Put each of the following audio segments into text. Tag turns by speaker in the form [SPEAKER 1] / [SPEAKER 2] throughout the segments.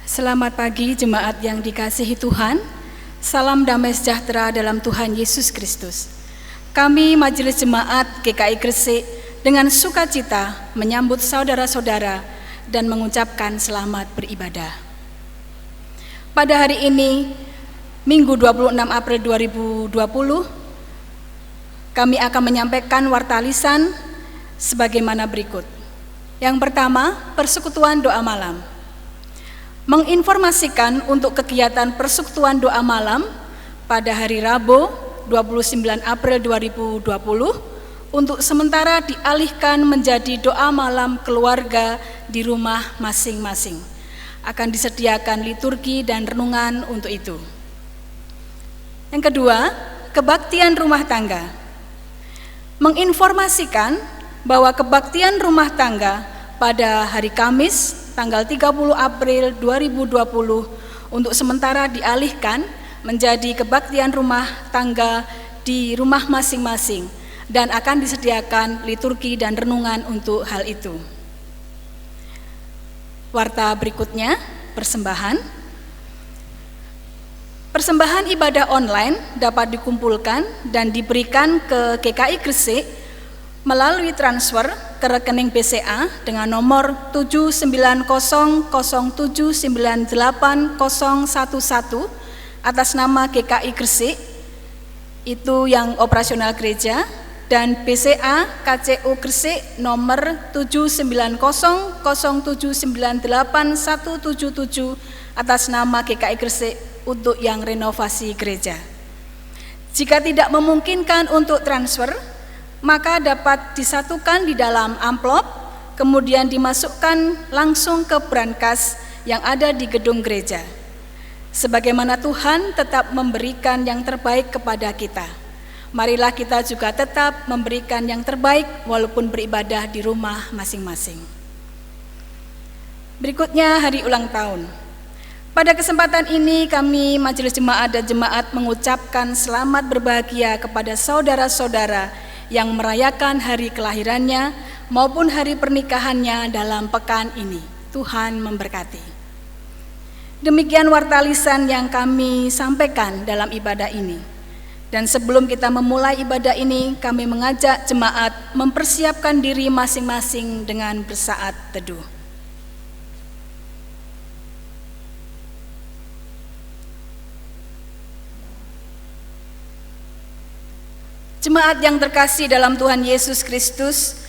[SPEAKER 1] Selamat pagi jemaat yang dikasihi Tuhan. Salam damai sejahtera dalam Tuhan Yesus Kristus. Kami Majelis Jemaat GKI Gresik dengan sukacita menyambut saudara-saudara dan mengucapkan selamat beribadah. Pada hari ini, Minggu 26 April 2020, kami akan menyampaikan warta lisan sebagaimana berikut. Yang pertama, persekutuan doa malam. Menginformasikan untuk kegiatan persekutuan doa malam pada hari Rabu 29 April 2020 untuk sementara dialihkan menjadi doa malam keluarga di rumah masing-masing. Akan disediakan liturgi dan renungan untuk itu. Yang kedua, kebaktian rumah tangga. Menginformasikan bahwa kebaktian rumah tangga pada hari Kamis tanggal 30 April 2020 untuk sementara dialihkan menjadi kebaktian rumah tangga di rumah masing-masing dan akan disediakan liturgi dan renungan untuk hal itu. Warta berikutnya, persembahan. Persembahan ibadah online dapat dikumpulkan dan diberikan ke GKI Gresik melalui transfer ke rekening BCA dengan nomor 79007980011 atas nama GKI Gresik, itu yang operasional gereja, dan BCA KCU Gresik nomor 79007981177 atas nama GKI Gresik untuk yang renovasi gereja. Jika tidak memungkinkan untuk transfer, maka dapat disatukan di dalam amplop, kemudian dimasukkan langsung ke brankas yang ada di gedung gereja. Sebagaimana Tuhan tetap memberikan yang terbaik kepada kita, marilah kita juga tetap memberikan yang terbaik walaupun beribadah di rumah masing-masing. Berikutnya, hari ulang tahun. Pada kesempatan ini kami Majelis Jemaat dan Jemaat mengucapkan selamat berbahagia kepada saudara-saudara yang merayakan hari kelahirannya maupun hari pernikahannya dalam pekan ini. Tuhan memberkati. Demikian warta lisan yang kami sampaikan dalam ibadah ini. Dan sebelum kita memulai ibadah ini, kami mengajak jemaat mempersiapkan diri masing-masing dengan bersaat teduh. Jemaat yang terkasih dalam Tuhan Yesus Kristus,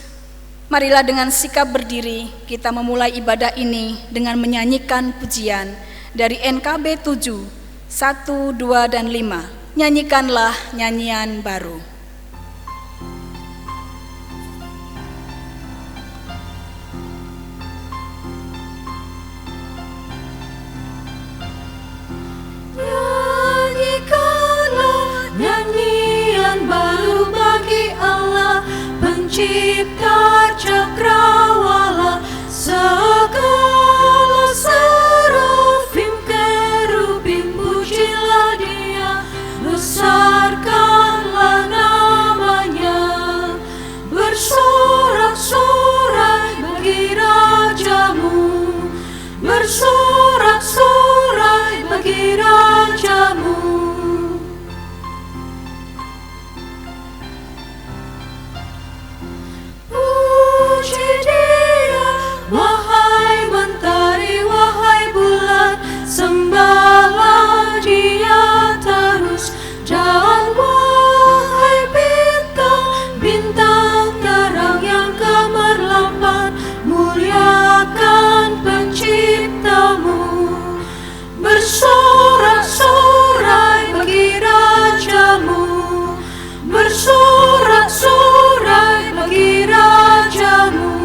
[SPEAKER 1] marilah dengan sikap berdiri kita memulai ibadah ini dengan menyanyikan pujian dari NKB 7, 1, 2, dan 5. Nyanyikanlah nyanyian baru.
[SPEAKER 2] Pencipta cakrawala, segala serafim kerubim, pujilah Dia, besarkanlah namanya, bersorak-sorai bagi Rajamu, bersorak-sorai bagi Rajamu. Wahai mentari, wahai bulan, sembahlah Dia terus. Dan wahai bintang, bintang terang yang gemerlapan, muliakan Penciptamu. Bersorak-sorai bagi Rajamu, bersorak-sorai bagi Rajamu.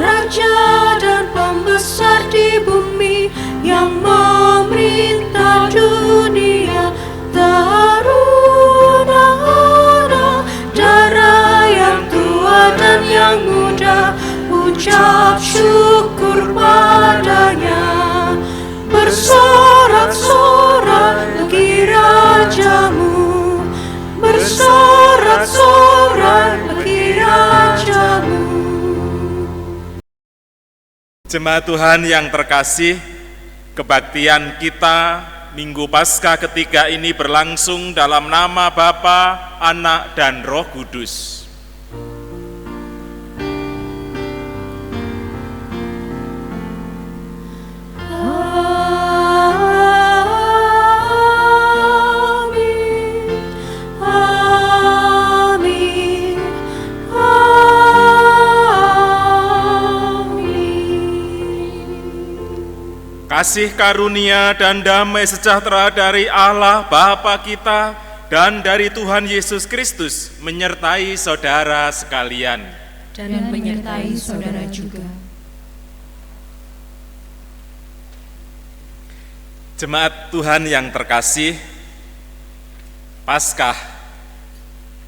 [SPEAKER 2] Raja dan pembesar di bumi yang memerintah dunia, taruna-taruna, darah yang tua dan yang muda, ucap syukur padanya. Bersorak-sorak bagi Rajamu, bersorak-sorak
[SPEAKER 3] Jemaat Tuhan yang terkasih, kebaktian kita Minggu Paskah ketiga ini berlangsung dalam nama Bapa, Anak, dan Roh Kudus. Kasih karunia dan damai sejahtera dari Allah Bapa kita dan dari Tuhan Yesus Kristus menyertai saudara sekalian.
[SPEAKER 2] Dan menyertai saudara juga.
[SPEAKER 3] Jemaat Tuhan yang terkasih, Paskah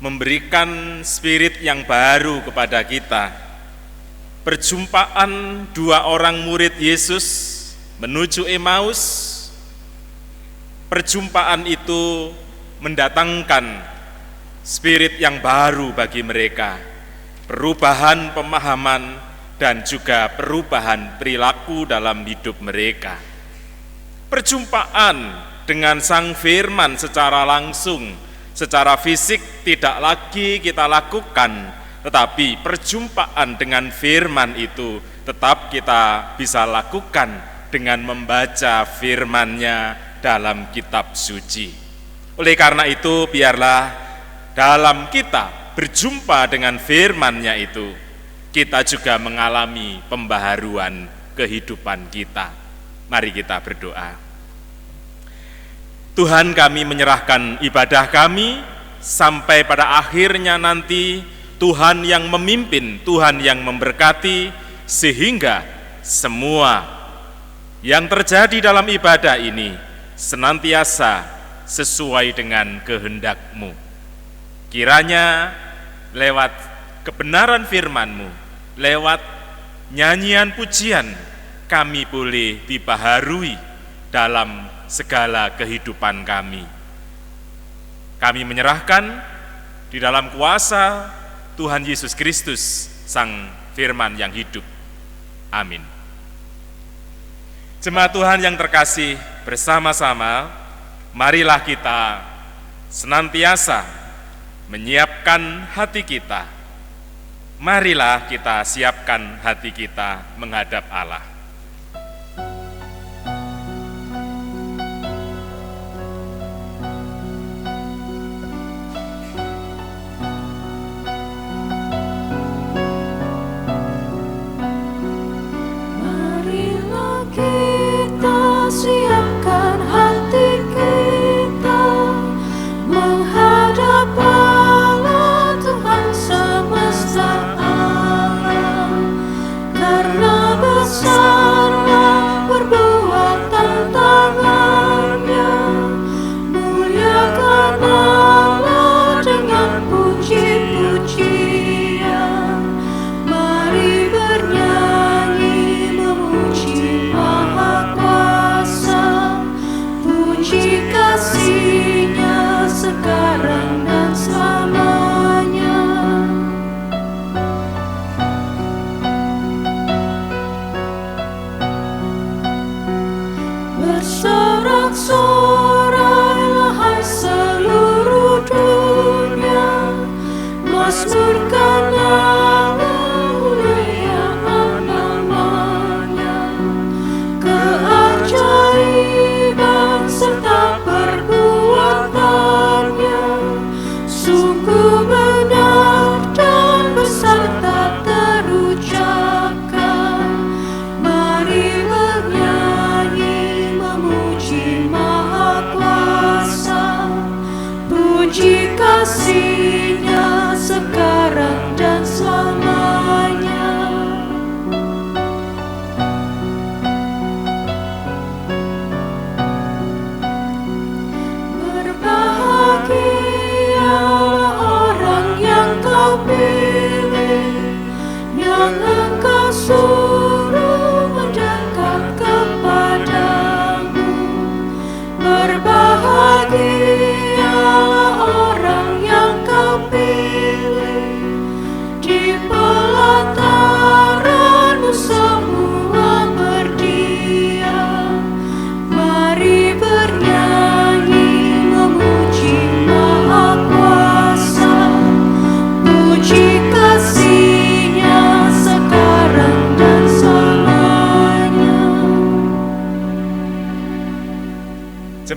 [SPEAKER 3] memberikan spirit yang baru kepada kita. Perjumpaan dua orang murid Yesus menuju Emmaus, perjumpaan itu mendatangkan spirit yang baru bagi mereka, perubahan pemahaman dan juga perubahan perilaku dalam hidup mereka. Perjumpaan dengan Sang Firman secara langsung, secara fisik tidak lagi kita lakukan, tetapi perjumpaan dengan Firman itu tetap kita bisa lakukan dengan membaca firman-Nya dalam kitab suci. Oleh karena itu, biarlah dalam kita berjumpa dengan firman-Nya itu, kita juga mengalami pembaharuan kehidupan kita. Mari kita berdoa. Tuhan, kami menyerahkan ibadah kami sampai pada akhirnya nanti Tuhan yang memimpin, Tuhan yang memberkati, sehingga semua yang terjadi dalam ibadah ini senantiasa sesuai dengan kehendak-Mu. Kiranya lewat kebenaran firman-Mu, lewat nyanyian pujian, kami boleh dibaharui dalam segala kehidupan kami. Kami menyerahkan di dalam kuasa Tuhan Yesus Kristus, Sang Firman yang hidup. Amin. Jemaat Tuhan yang terkasih, bersama-sama marilah kita senantiasa menyiapkan hati kita. Marilah kita siapkan hati kita menghadap Allah.
[SPEAKER 2] Siapkan hati kita menghadap Allah Tuhan semesta alam, karena besarlah perbuatan tangan-Nya. Muliakan Allah dengan puji-pujian, mari bernyanyi memuji Maha Kuasa. Puji kasih-Nya sekarang dan selamanya. Bersorak-sorailah hai seluruh dunia, mazmurkan Allah, muliakan namanya. Keajaiban serta perbuatan-Nya sungguh benar dan besar tak terucapkan. Mari bernyanyi memuji Maha Kuasa. Puji kasih-Nya sekarang dan selamanya. Berbahagialah orang yang Kau pilih, yang Engkau suruh mendekat kepadamu. Berbahagialah orang yang Kau pilih, di pelataran-Mu semua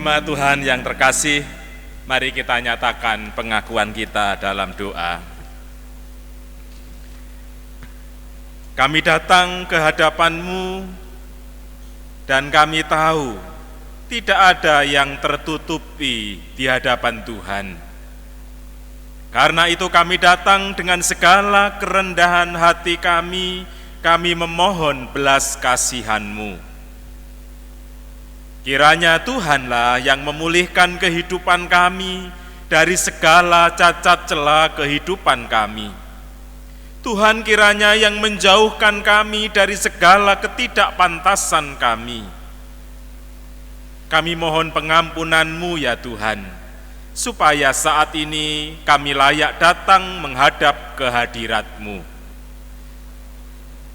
[SPEAKER 3] Jemaat Tuhan yang terkasih, mari kita nyatakan pengakuan kita dalam doa. Kami datang ke hadapan-Mu dan kami tahu tidak ada yang tertutupi di hadapan Tuhan. Karena itu kami datang dengan segala kerendahan hati kami memohon belas kasihan-Mu. Kiranya Tuhanlah yang memulihkan kehidupan kami dari segala cacat cela kehidupan kami. Tuhan kiranya yang menjauhkan kami dari segala ketidakpantasan kami. Kami mohon pengampunan-Mu ya Tuhan, supaya saat ini kami layak datang menghadap kehadirat-Mu.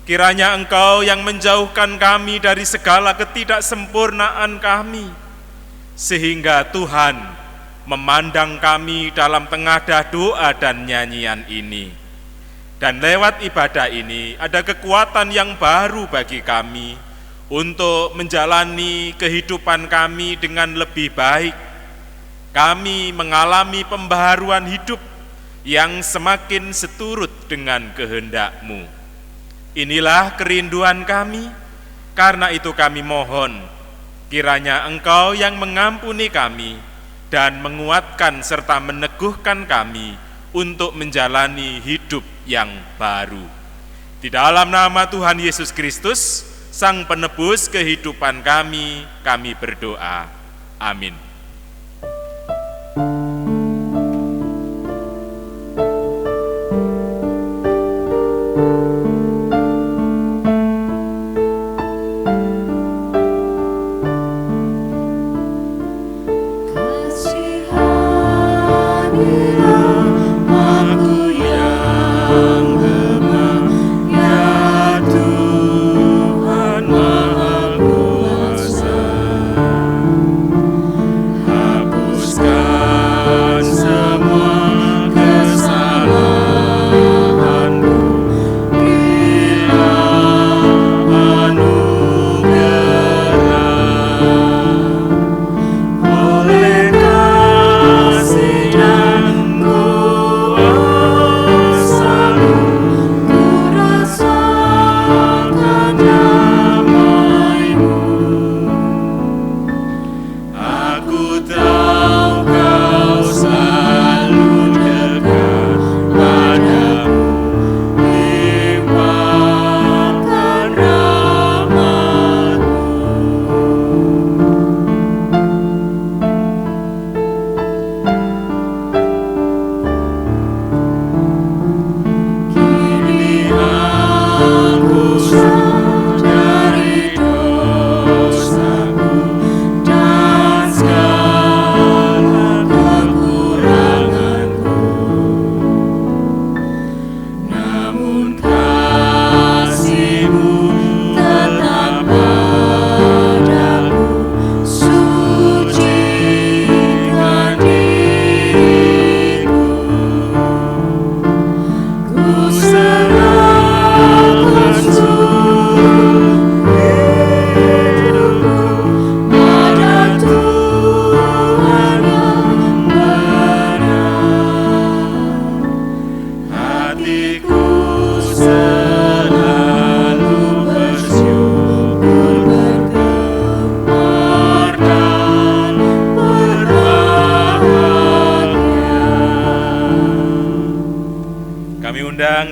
[SPEAKER 3] Kiranya Engkau yang menjauhkan kami dari segala ketidaksempurnaan kami, sehingga Tuhan memandang kami dalam tengadah doa dan nyanyian ini. Dan lewat ibadah ini ada kekuatan yang baru bagi kami untuk menjalani kehidupan kami dengan lebih baik. Kami mengalami pembaharuan hidup yang semakin seturut dengan kehendak-Mu. Inilah kerinduan kami, karena itu kami mohon, kiranya Engkau yang mengampuni kami dan menguatkan serta meneguhkan kami untuk menjalani hidup yang baru. Di dalam nama Tuhan Yesus Kristus, Sang Penebus kehidupan kami berdoa. Amin.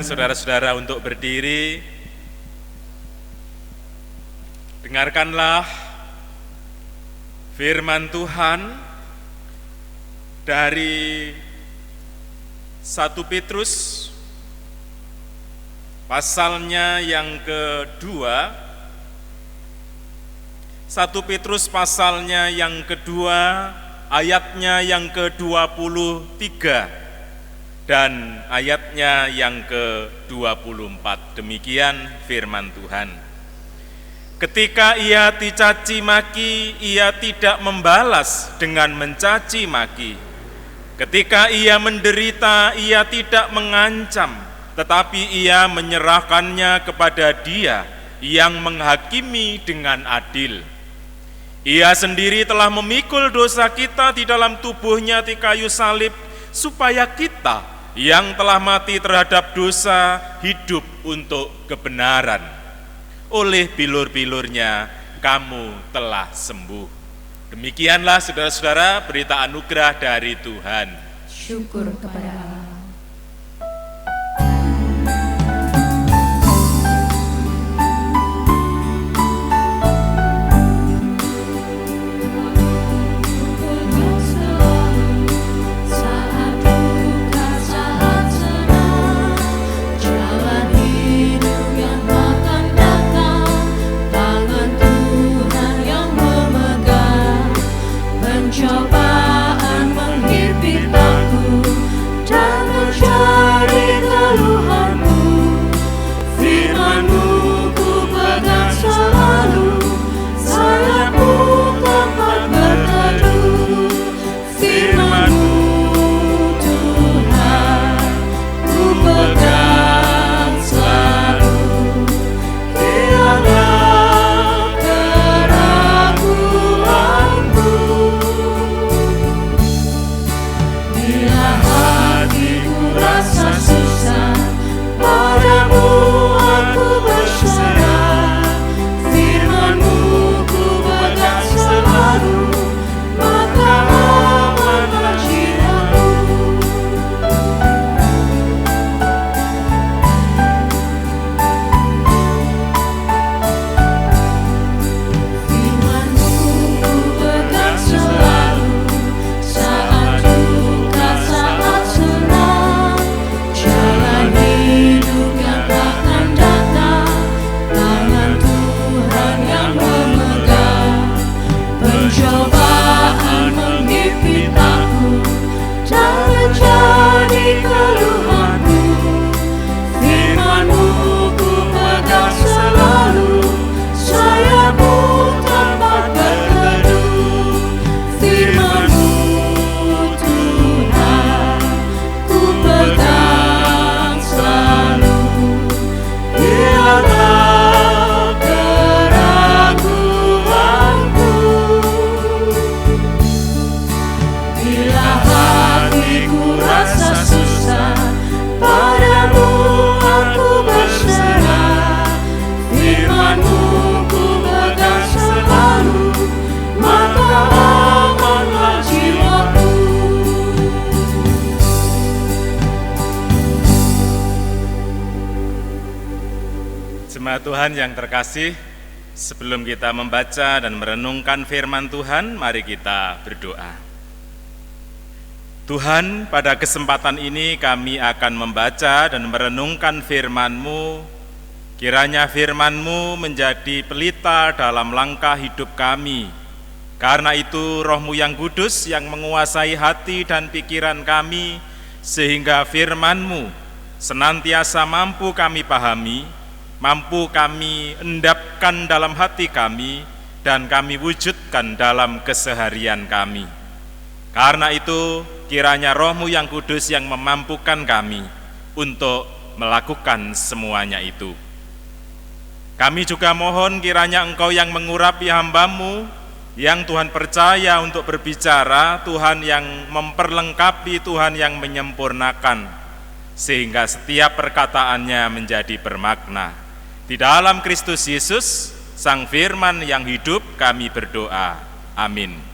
[SPEAKER 3] Saudara-saudara untuk berdiri. Dengarkanlah firman Tuhan dari 1 Petrus pasalnya yang kedua. 1 Petrus pasalnya yang kedua, ayatnya yang ke-23 dan ayatnya yang ke-24. Demikian firman Tuhan. Ketika ia dicaci maki, ia tidak membalas dengan mencaci maki. Ketika ia menderita, ia tidak mengancam, tetapi ia menyerahkannya kepada Dia yang menghakimi dengan adil. Ia sendiri telah memikul dosa kita di dalam tubuhnya di kayu salib, supaya kita yang telah mati terhadap dosa hidup untuk kebenaran. Oleh bilur-bilurnya kamu telah sembuh. Demikianlah saudara-saudara berita anugerah dari Tuhan.
[SPEAKER 2] Syukur kepada Allah. Cobaan menghimpit aku dan mencari keluhanmu. Firman-Mu ku pegang selalu, sayapku tempat berteduh. Firman-Mu Tuhan ku pegang selalu, hilanglah keraguanku. Bila hatiku rasa susah, padamu aku berserah. Firman-Mu ku pegang selalu, maka amanlah jiwaku. Firman-Mu ku pegang selalu, saat duka, saat senang. Jalan hidup yang takkan datang, tangan Tuhan yang memegang. Pencobaan menghimpit aku dan menjadi keluhanku. Firman-Mu ku pegang selalu, sayapku tempat berteduh. Firman-Mu Tuhan ku pegang selalu, hilanglah keraguanku. Bila hatiku rasa susah, padamu aku berserah. Firman-Mu ku pegang selalu, maka amanlah jiwaku.
[SPEAKER 3] Jemaat Tuhan yang terkasih, sebelum kita membaca dan merenungkan firman Tuhan, mari kita berdoa. Tuhan, pada kesempatan ini kami akan membaca dan merenungkan firman-Mu. Kiranya firman-Mu menjadi pelita dalam langkah hidup kami. Karena itu Roh-Mu yang kudus yang menguasai hati dan pikiran kami, sehingga firman-Mu senantiasa mampu kami pahami, mampu kami endapkan dalam hati kami, dan kami wujudkan dalam keseharian kami. Karena itu, kiranya Roh-Mu yang kudus yang memampukan kami untuk melakukan semuanya itu. Kami juga mohon kiranya Engkau yang mengurapi hamba-Mu, yang Tuhan percaya untuk berbicara, Tuhan yang memperlengkapi, Tuhan yang menyempurnakan, sehingga setiap perkataannya menjadi bermakna. Di dalam Kristus Yesus, Sang Firman yang hidup, kami berdoa. Amin.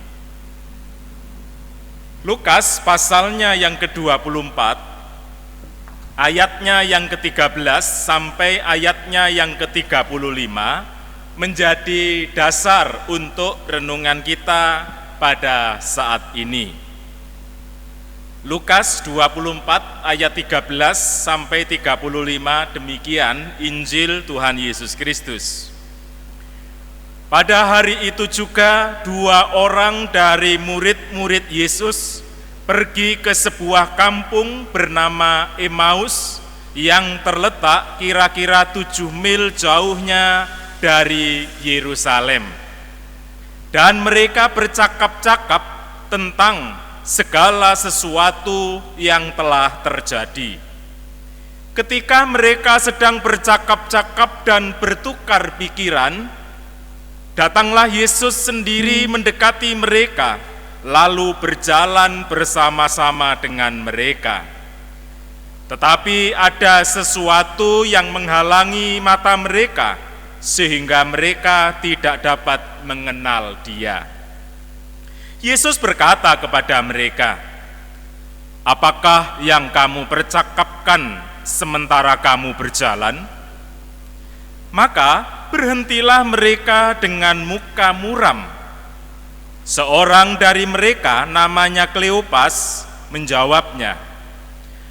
[SPEAKER 3] Lukas pasalnya yang ke-24, ayatnya yang ke-13 sampai ayatnya yang ke-35 menjadi dasar untuk renungan kita pada saat ini. Lukas 24 ayat 13 sampai 35, demikian Injil Tuhan Yesus Kristus. Pada hari itu juga 2 orang dari murid-murid Yesus pergi ke sebuah kampung bernama Emmaus yang terletak kira-kira 7 mil jauhnya dari Yerusalem. Dan mereka bercakap-cakap tentang segala sesuatu yang telah terjadi. Ketika mereka sedang bercakap-cakap dan bertukar pikiran, Datanglah Yesus sendiri mendekati mereka, lalu berjalan bersama-sama dengan mereka. Tetapi ada sesuatu yang menghalangi mata mereka, sehingga mereka tidak dapat mengenal Dia. Yesus berkata kepada mereka, "Apakah yang kamu percakapkan sementara kamu berjalan?" Maka berhentilah mereka dengan muka muram. Seorang dari mereka, namanya Kleopas, menjawabnya,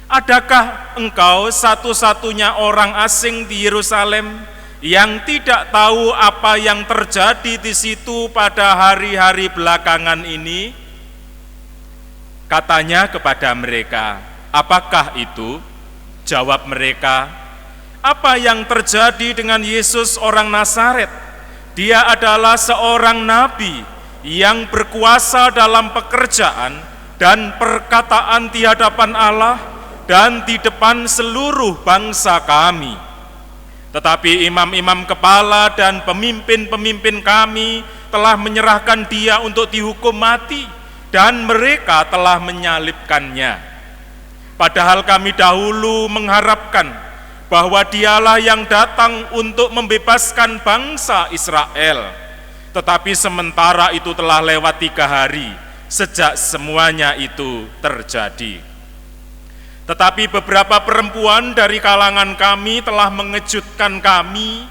[SPEAKER 3] "Adakah engkau satu-satunya orang asing di Yerusalem yang tidak tahu apa yang terjadi di situ pada hari-hari belakangan ini?" Katanya kepada mereka, "Apakah itu?" Jawab mereka, "Apa yang terjadi dengan Yesus orang Nazaret? Dia adalah seorang nabi yang berkuasa dalam pekerjaan dan perkataan di hadapan Allah dan di depan seluruh bangsa kami. Tetapi imam-imam kepala dan pemimpin-pemimpin kami telah menyerahkan Dia untuk dihukum mati, dan mereka telah menyalibkannya. Padahal kami dahulu mengharapkan bahwa Dialah yang datang untuk membebaskan bangsa Israel. Tetapi sementara itu telah lewat 3 hari sejak semuanya itu terjadi. Tetapi beberapa perempuan dari kalangan kami telah mengejutkan kami.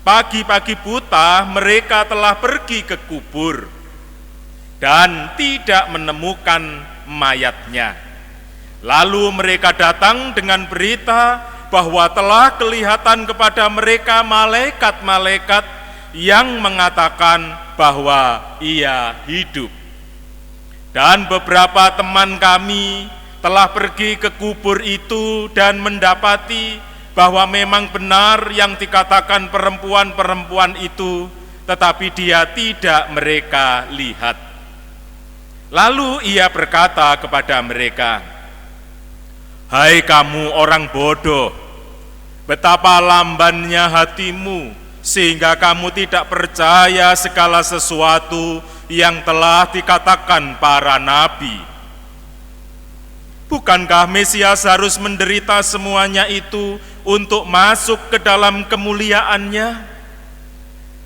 [SPEAKER 3] Pagi-pagi buta mereka telah pergi ke kubur dan tidak menemukan mayatnya. Lalu mereka datang dengan berita bahwa telah kelihatan kepada mereka malaikat-malaikat yang mengatakan bahwa Ia hidup. Dan beberapa teman kami telah pergi ke kubur itu dan mendapati bahwa memang benar yang dikatakan perempuan-perempuan itu, tetapi Dia tidak mereka lihat. Lalu Ia berkata kepada mereka, "Hai kamu orang bodoh, betapa lambannya hatimu sehingga kamu tidak percaya segala sesuatu yang telah dikatakan para nabi. Bukankah Mesias harus menderita semuanya itu untuk masuk ke dalam kemuliaannya?"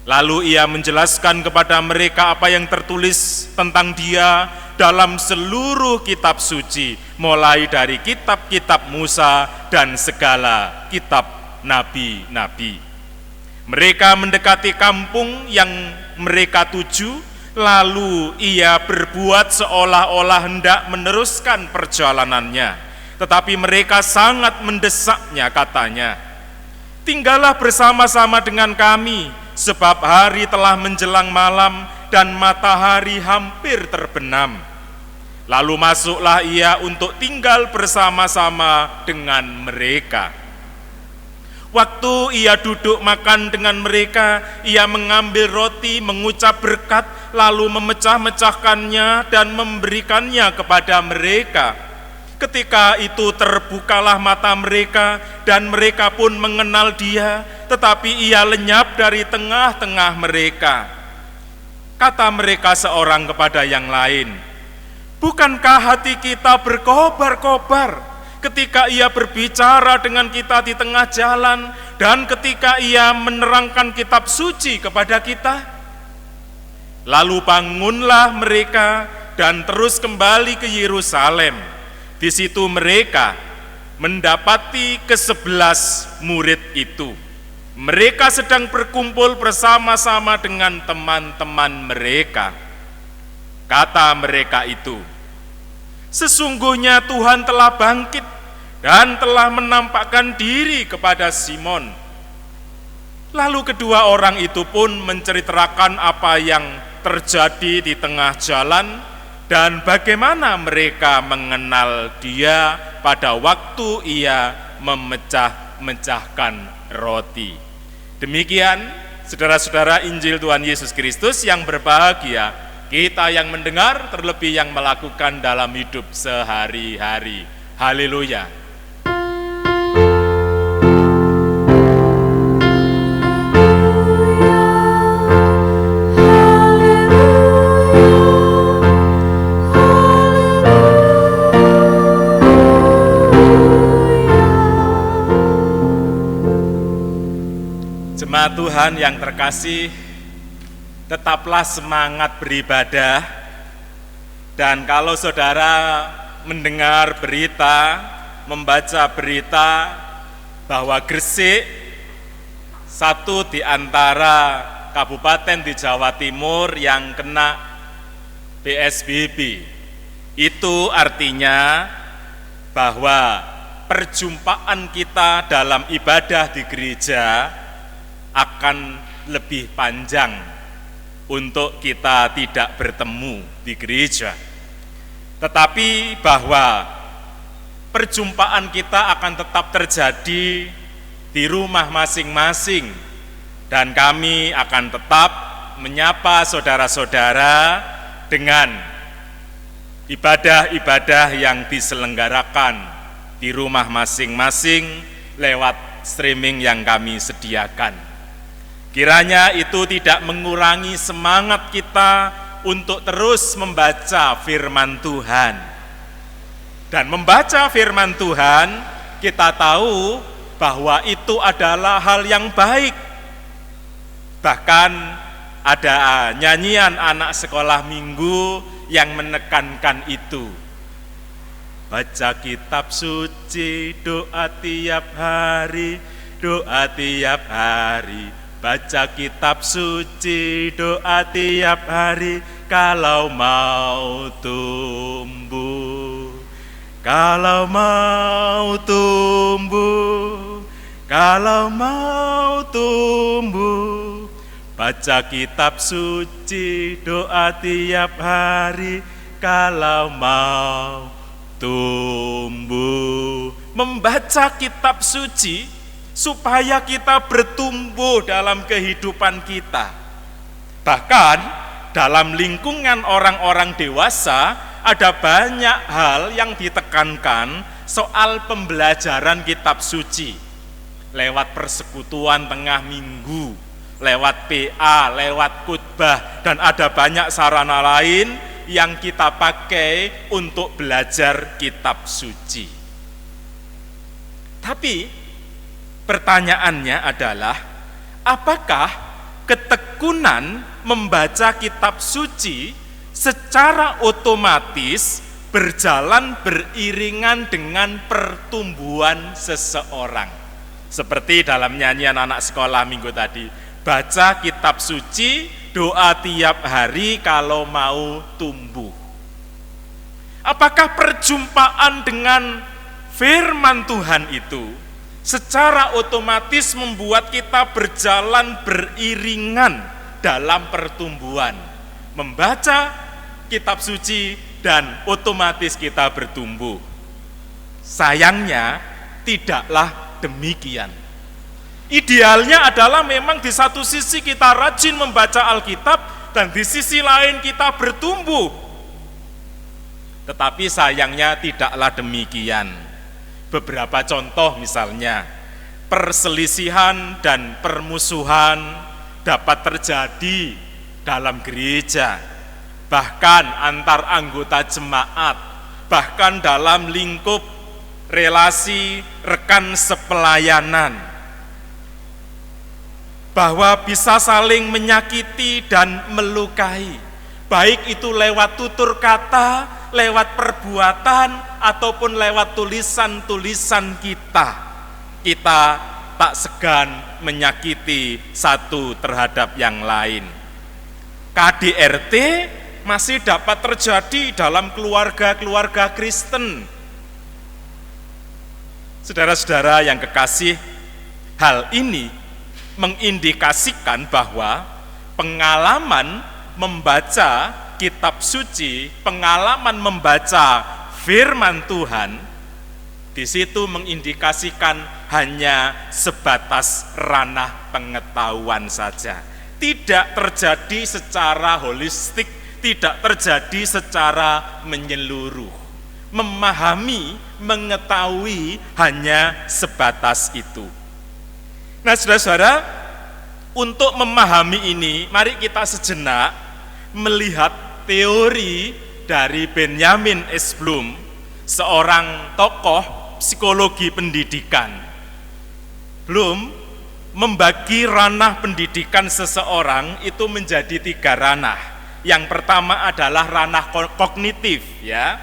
[SPEAKER 3] Lalu Ia menjelaskan kepada mereka apa yang tertulis tentang Dia dalam seluruh kitab suci, mulai dari kitab-kitab Musa dan segala kitab nabi-nabi. Mereka mendekati kampung yang mereka tuju, lalu Ia berbuat seolah-olah hendak meneruskan perjalanannya. Tetapi mereka sangat mendesaknya, katanya, "Tinggallah bersama-sama dengan kami, sebab hari telah menjelang malam dan matahari hampir terbenam." Lalu masuklah Ia untuk tinggal bersama-sama dengan mereka. Waktu Ia duduk makan dengan mereka, Ia mengambil roti, mengucap berkat, lalu memecah-mecahkannya dan memberikannya kepada mereka. Ketika itu terbukalah mata mereka dan mereka pun mengenal Dia, tetapi Ia lenyap dari tengah-tengah mereka. Kata mereka seorang kepada yang lain, "Bukankah hati kita berkobar-kobar ketika Ia berbicara dengan kita di tengah jalan dan ketika Ia menerangkan kitab suci kepada kita?" Lalu bangunlah mereka dan terus kembali ke Yerusalem. Di situ mereka mendapati ke-11 murid itu. Mereka sedang berkumpul bersama-sama dengan teman-teman mereka. Kata mereka itu, "Sesungguhnya Tuhan telah bangkit dan telah menampakkan diri kepada Simon." Lalu kedua orang itu pun menceritakan apa yang terjadi di tengah jalan dan bagaimana mereka mengenal Dia pada waktu Ia memecah-mecahkan roti. Demikian, saudara-saudara, Injil Tuhan Yesus Kristus yang berbahagia, kita yang mendengar terlebih yang melakukan dalam hidup sehari-hari. Haleluya. Jemaat Tuhan yang terkasih, tetaplah semangat beribadah. Dan kalau saudara mendengar berita, membaca berita bahwa Gresik, satu di antara kabupaten di Jawa Timur yang kena PSBB, itu artinya bahwa perjumpaan kita dalam ibadah di gereja akan lebih panjang untuk kita tidak bertemu di gereja. Tetapi bahwa perjumpaan kita akan tetap terjadi di rumah masing-masing, dan kami akan tetap menyapa saudara-saudara dengan ibadah-ibadah yang diselenggarakan di rumah masing-masing lewat streaming yang kami sediakan. Kiranya itu tidak mengurangi semangat kita untuk terus membaca firman Tuhan. Dan membaca firman Tuhan, kita tahu bahwa itu adalah hal yang baik. Bahkan ada nyanyian anak sekolah minggu yang menekankan itu. Baca kitab suci, doa tiap hari, doa tiap hari. Baca kitab suci, doa tiap hari, kalau mau tumbuh. Kalau mau tumbuh, kalau mau tumbuh. Baca kitab suci, doa tiap hari, kalau mau tumbuh. Membaca kitab suci supaya kita bertumbuh dalam kehidupan kita. Bahkan dalam lingkungan orang-orang dewasa ada banyak hal yang ditekankan soal pembelajaran kitab suci. Lewat persekutuan tengah minggu, lewat PA, lewat khotbah, dan ada banyak sarana lain yang kita pakai untuk belajar kitab suci. Tapi pertanyaannya adalah, apakah ketekunan membaca kitab suci secara otomatis berjalan beriringan dengan pertumbuhan seseorang? Seperti dalam nyanyian anak sekolah minggu tadi, baca kitab suci, doa tiap hari kalau mau tumbuh. Apakah perjumpaan dengan firman Tuhan itu secara otomatis membuat kita berjalan beriringan dalam pertumbuhan? Membaca kitab suci dan otomatis kita bertumbuh. Sayangnya tidaklah demikian. Idealnya adalah memang di satu sisi kita rajin membaca Alkitab dan di sisi lain kita bertumbuh. Tetapi sayangnya tidaklah demikian. Beberapa contoh misalnya, perselisihan dan permusuhan dapat terjadi dalam gereja, bahkan antar anggota jemaat, bahkan dalam lingkup relasi rekan sepelayanan, bahwa bisa saling menyakiti dan melukai, baik itu lewat tutur kata, lewat perbuatan, ataupun lewat tulisan-tulisan kita. Kita tak segan menyakiti satu terhadap yang lain. KDRT masih dapat terjadi dalam keluarga-keluarga Kristen. Saudara-saudara yang kekasih, hal ini mengindikasikan bahwa pengalaman membaca kitab suci, pengalaman membaca firman Tuhan, di situ mengindikasikan hanya sebatas ranah pengetahuan saja. Tidak terjadi secara holistik, tidak terjadi secara menyeluruh. Memahami, mengetahui hanya sebatas itu. Nah, saudara-saudara, untuk memahami ini, mari kita sejenak melihat teori dari Benjamin S. Bloom, seorang tokoh psikologi pendidikan. Bloom membagi ranah pendidikan seseorang itu menjadi 3 ranah. Yang pertama adalah ranah kognitif, ya,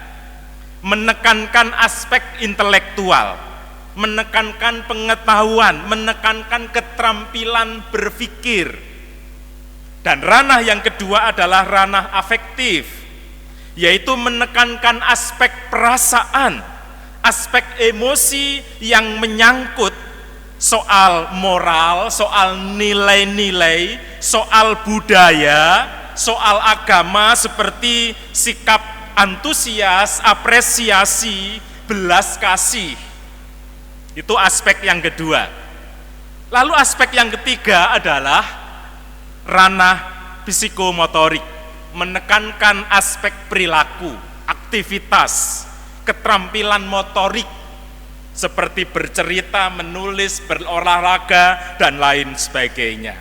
[SPEAKER 3] menekankan aspek intelektual, menekankan pengetahuan, menekankan keterampilan berpikir. Dan ranah yang kedua adalah ranah afektif, yaitu menekankan aspek perasaan, aspek emosi yang menyangkut soal moral, soal nilai-nilai, soal budaya, soal agama seperti sikap antusias, apresiasi, belas kasih. Itu aspek yang kedua. Lalu aspek yang ketiga adalah ranah psikomotorik, menekankan aspek perilaku, aktivitas, keterampilan motorik, seperti bercerita, menulis, berolahraga, dan lain sebagainya.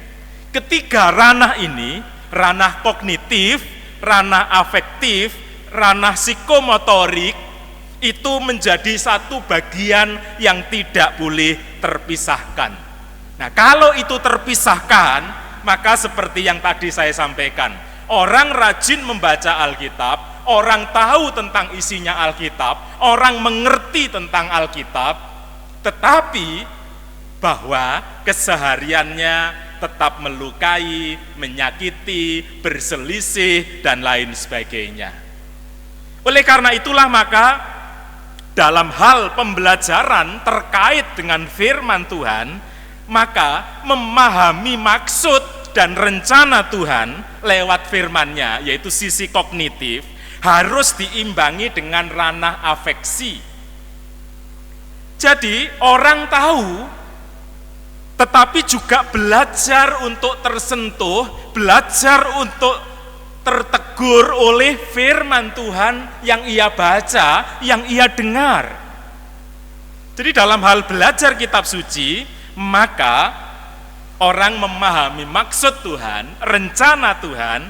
[SPEAKER 3] Ketiga ranah ini, ranah kognitif, ranah afektif, ranah psikomotorik, itu menjadi satu bagian yang tidak boleh terpisahkan. Nah, kalau itu terpisahkan, maka seperti yang tadi saya sampaikan, orang rajin membaca Alkitab, orang tahu tentang isinya Alkitab, orang mengerti tentang Alkitab, tetapi bahwa kesehariannya tetap melukai, menyakiti, berselisih, dan lain sebagainya. Oleh karena itulah maka dalam hal pembelajaran terkait dengan firman Tuhan, maka memahami maksud dan rencana Tuhan lewat firman-Nya, yaitu sisi kognitif, harus diimbangi dengan ranah afeksi. Jadi orang tahu, tetapi juga belajar untuk tersentuh, belajar untuk tertegur oleh firman Tuhan yang ia baca, yang ia dengar. Jadi dalam hal belajar kitab suci, maka orang memahami maksud Tuhan, rencana Tuhan,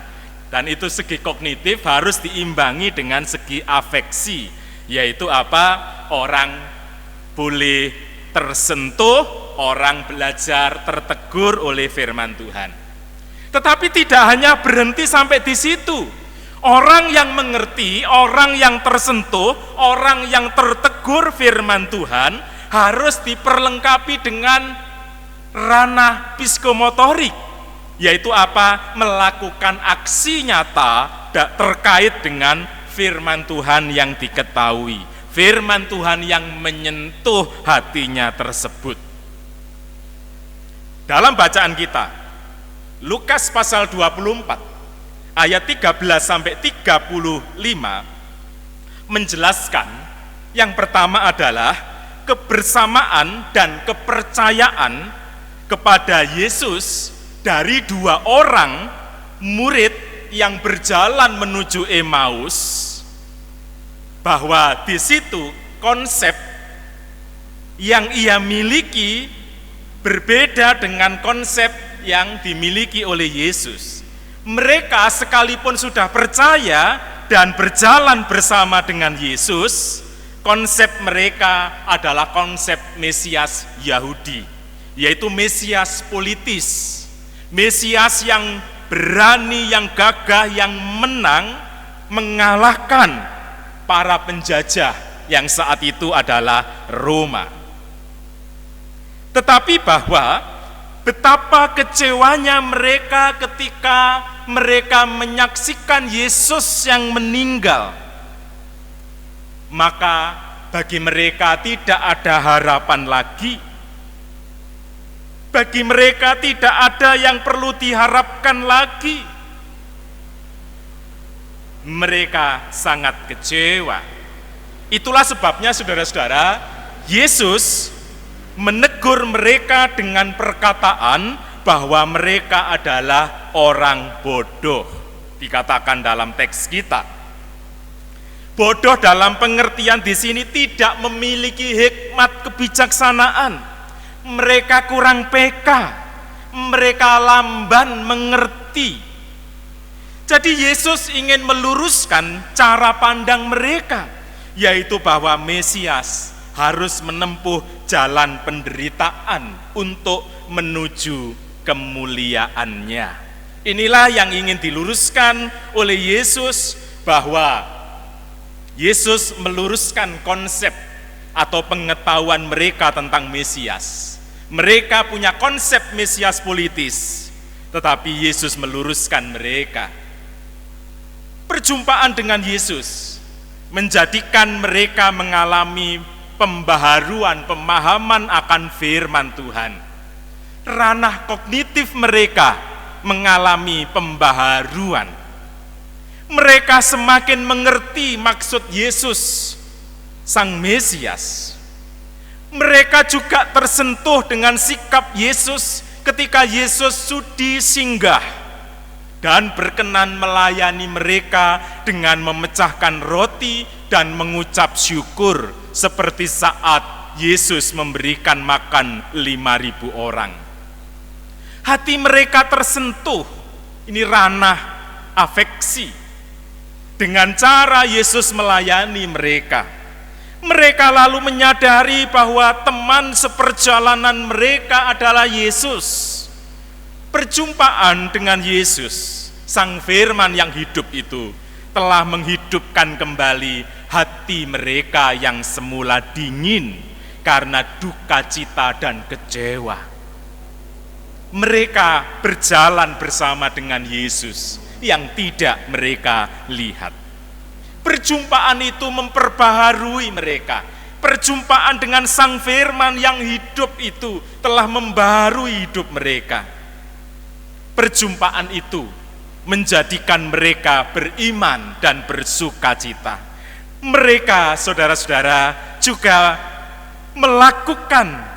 [SPEAKER 3] dan itu segi kognitif harus diimbangi dengan segi afeksi, yaitu apa? Orang boleh tersentuh, orang belajar tertegur oleh firman Tuhan. Tetapi tidak hanya berhenti sampai di situ. Orang yang mengerti, orang yang tersentuh, orang yang tertegur firman Tuhan harus diperlengkapi dengan ranah psikomotorik, yaitu apa? Melakukan aksi nyata terkait dengan firman Tuhan yang diketahui, firman Tuhan yang menyentuh hatinya tersebut. Dalam bacaan kita, Lukas pasal 24 ayat 13 sampai 35 menjelaskan yang pertama adalah kebersamaan dan kepercayaan kepada Yesus dari 2 orang murid yang berjalan menuju Emmaus, bahwa di situ konsep yang ia miliki berbeda dengan konsep yang dimiliki oleh Yesus. Mereka sekalipun sudah percaya dan berjalan bersama dengan Yesus, konsep mereka adalah konsep Mesias Yahudi, yaitu Mesias politis, Mesias yang berani, yang gagah, yang menang, mengalahkan para penjajah yang saat itu adalah Roma. Tetapi bahwa betapa kecewanya mereka ketika mereka menyaksikan Yesus yang meninggal, maka bagi mereka tidak ada harapan lagi. Bagi mereka tidak ada yang perlu diharapkan lagi. Mereka sangat kecewa. Itulah sebabnya saudara-saudara, Yesus menegur mereka dengan perkataan bahwa mereka adalah orang bodoh. Dikatakan dalam teks kita. Bodoh dalam pengertian di sini tidak memiliki hikmat kebijaksanaan. Mereka kurang peka, mereka lamban mengerti. Jadi Yesus ingin meluruskan cara pandang mereka, yaitu bahwa Mesias harus menempuh jalan penderitaan untuk menuju kemuliaannya. Inilah yang ingin diluruskan oleh Yesus, bahwa Yesus meluruskan konsep atau pengetahuan mereka tentang Mesias. Mereka punya konsep Mesias politis, tetapi Yesus meluruskan mereka. Perjumpaan dengan Yesus menjadikan mereka mengalami pembaharuan pemahaman akan firman Tuhan. Ranah kognitif mereka mengalami pembaharuan. Mereka semakin mengerti maksud Yesus, Sang Mesias. Mereka juga tersentuh dengan sikap Yesus ketika Yesus sudi singgah dan berkenan melayani mereka dengan memecahkan roti dan mengucap syukur, seperti saat Yesus memberikan makan 5.000 orang. Hati mereka tersentuh, ini ranah afeksi, dengan cara Yesus melayani mereka. Mereka lalu menyadari bahwa teman seperjalanan mereka adalah Yesus. Perjumpaan dengan Yesus, Sang Firman yang hidup itu, telah menghidupkan kembali hati mereka yang semula dingin karena duka cita dan kecewa. Mereka berjalan bersama dengan Yesus yang tidak mereka lihat. Perjumpaan itu memperbaharui mereka. Perjumpaan dengan Sang Firman yang hidup itu telah membaharui hidup mereka. Perjumpaan itu menjadikan mereka beriman dan bersukacita. Mereka, saudara-saudara, juga melakukan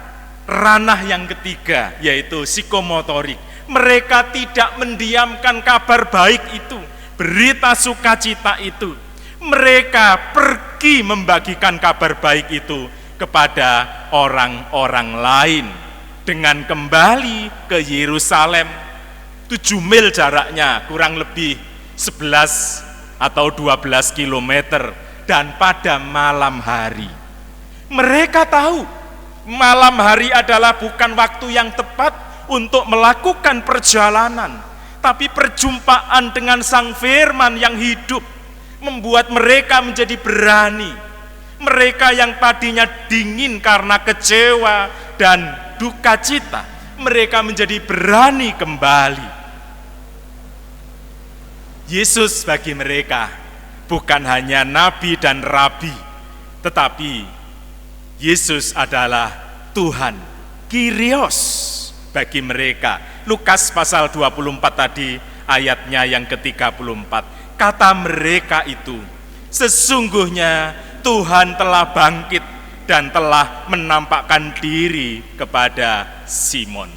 [SPEAKER 3] ranah yang ketiga, yaitu psikomotorik. Mereka tidak mendiamkan kabar baik itu, berita sukacita itu. Mereka pergi membagikan kabar baik itu kepada orang-orang lain. Dengan kembali ke Yerusalem, 7 mil jaraknya, kurang lebih 11 atau 12 kilometer, dan pada malam hari. Mereka tahu malam hari adalah bukan waktu yang tepat untuk melakukan perjalanan, tapi perjumpaan dengan Sang Firman yang hidup membuat mereka menjadi berani. Mereka yang tadinya dingin karena kecewa dan duka cita, mereka menjadi berani kembali. Yesus bagi mereka bukan hanya nabi dan rabi, tetapi Yesus adalah Tuhan, Kyrios bagi mereka. Lukas pasal 24 tadi ayatnya yang ke-34. Kata mereka itu, sesungguhnya Tuhan telah bangkit dan telah menampakkan diri kepada Simon.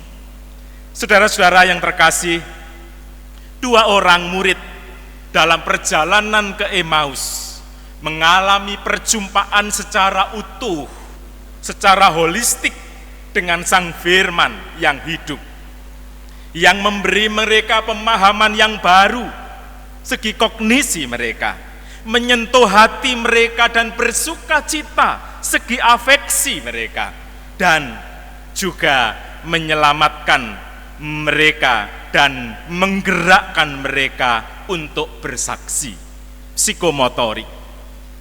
[SPEAKER 3] Saudara-saudara yang terkasih, 2 orang murid dalam perjalanan ke Emmaus mengalami perjumpaan secara utuh, secara holistik dengan Sang Firman yang hidup, yang memberi mereka pemahaman yang baru. Segi kognisi mereka, menyentuh hati mereka dan bersuka cita, segi afeksi mereka, dan juga menyelamatkan mereka dan menggerakkan mereka untuk bersaksi. Psikomotorik.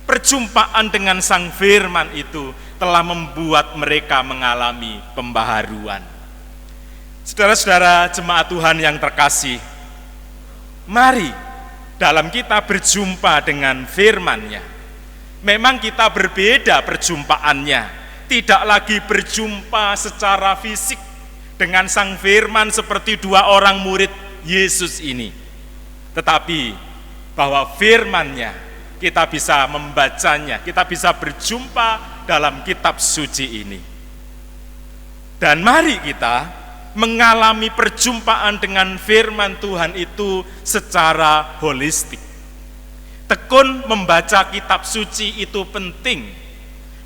[SPEAKER 3] Perjumpaan dengan Sang Firman itu telah membuat mereka mengalami pembaharuan. Saudara-saudara jemaat Tuhan yang terkasih, mari dalam kita berjumpa dengan firman-Nya, memang kita berbeda perjumpaannya. Tidak lagi berjumpa secara fisik dengan Sang Firman seperti 2 orang murid Yesus ini, tetapi bahwa firman-Nya kita bisa membacanya, kita bisa berjumpa dalam kitab suci ini. Dan mari kita mengalami perjumpaan dengan firman Tuhan itu secara holistik. Tekun membaca kitab suci itu penting.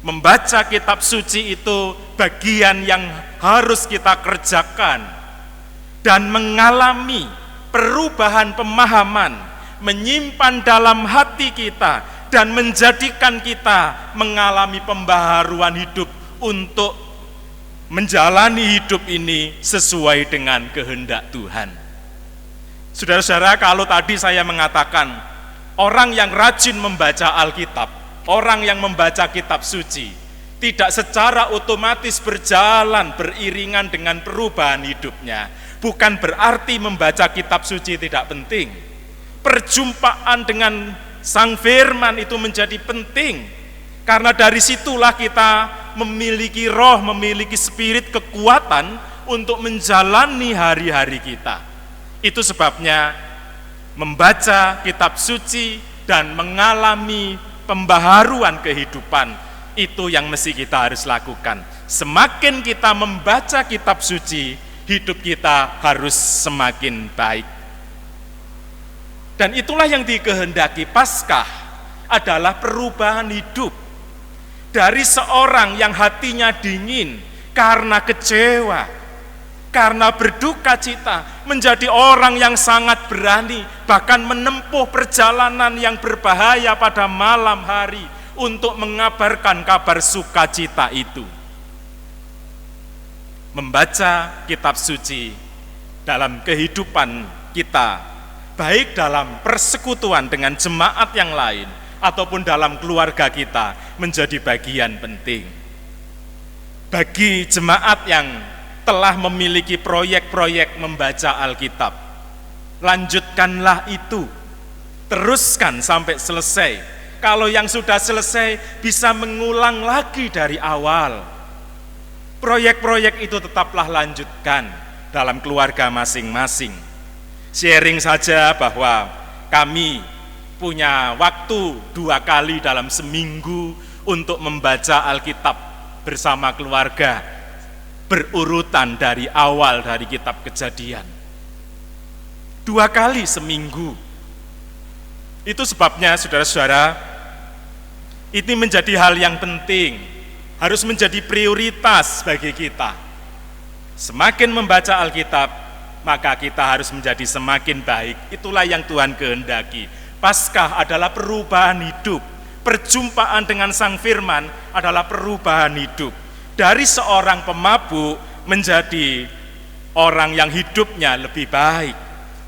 [SPEAKER 3] Membaca kitab suci itu bagian yang harus kita kerjakan. Dan mengalami perubahan pemahaman, menyimpan dalam hati kita, dan menjadikan kita mengalami pembaharuan hidup untuk menjalani hidup ini sesuai dengan kehendak Tuhan. Saudara-saudara, kalau tadi saya mengatakan orang yang rajin membaca Alkitab, orang yang membaca kitab suci, tidak secara otomatis berjalan beriringan dengan perubahan hidupnya, bukan berarti membaca kitab suci tidak penting. Perjumpaan dengan Sang Firman itu menjadi penting, karena dari situlah kita memiliki roh, memiliki spirit, kekuatan untuk menjalani hari-hari kita. Itu sebabnya membaca kitab suci dan mengalami pembaharuan kehidupan, itu yang mesti kita harus lakukan. Semakin kita membaca kitab suci, hidup kita harus semakin baik. Dan itulah yang dikehendaki Paskah, adalah perubahan hidup. Dari seorang yang hatinya dingin karena kecewa, karena berduka cita, menjadi orang yang sangat berani, bahkan menempuh perjalanan yang berbahaya pada malam hari untuk mengabarkan kabar sukacita itu. Membaca kitab suci dalam kehidupan kita, baik dalam persekutuan dengan jemaat yang lain ataupun dalam keluarga kita, menjadi bagian penting. Bagi jemaat yang telah memiliki proyek-proyek membaca Alkitab, lanjutkanlah itu, teruskan sampai selesai. Kalau yang sudah selesai, bisa mengulang lagi dari awal. Proyek-proyek itu tetaplah lanjutkan dalam keluarga masing-masing. Sharing saja bahwa kami punya waktu 2 kali dalam seminggu untuk membaca Alkitab bersama keluarga, berurutan dari awal dari kitab Kejadian. 2 kali seminggu. Itu sebabnya saudara-saudara, ini menjadi hal yang penting, harus menjadi prioritas bagi kita. Semakin membaca Alkitab, maka kita harus menjadi semakin baik. Itulah yang Tuhan kehendaki. Paskah adalah perubahan hidup. Perjumpaan dengan Sang Firman adalah perubahan hidup. Dari seorang pemabuk menjadi orang yang hidupnya lebih baik,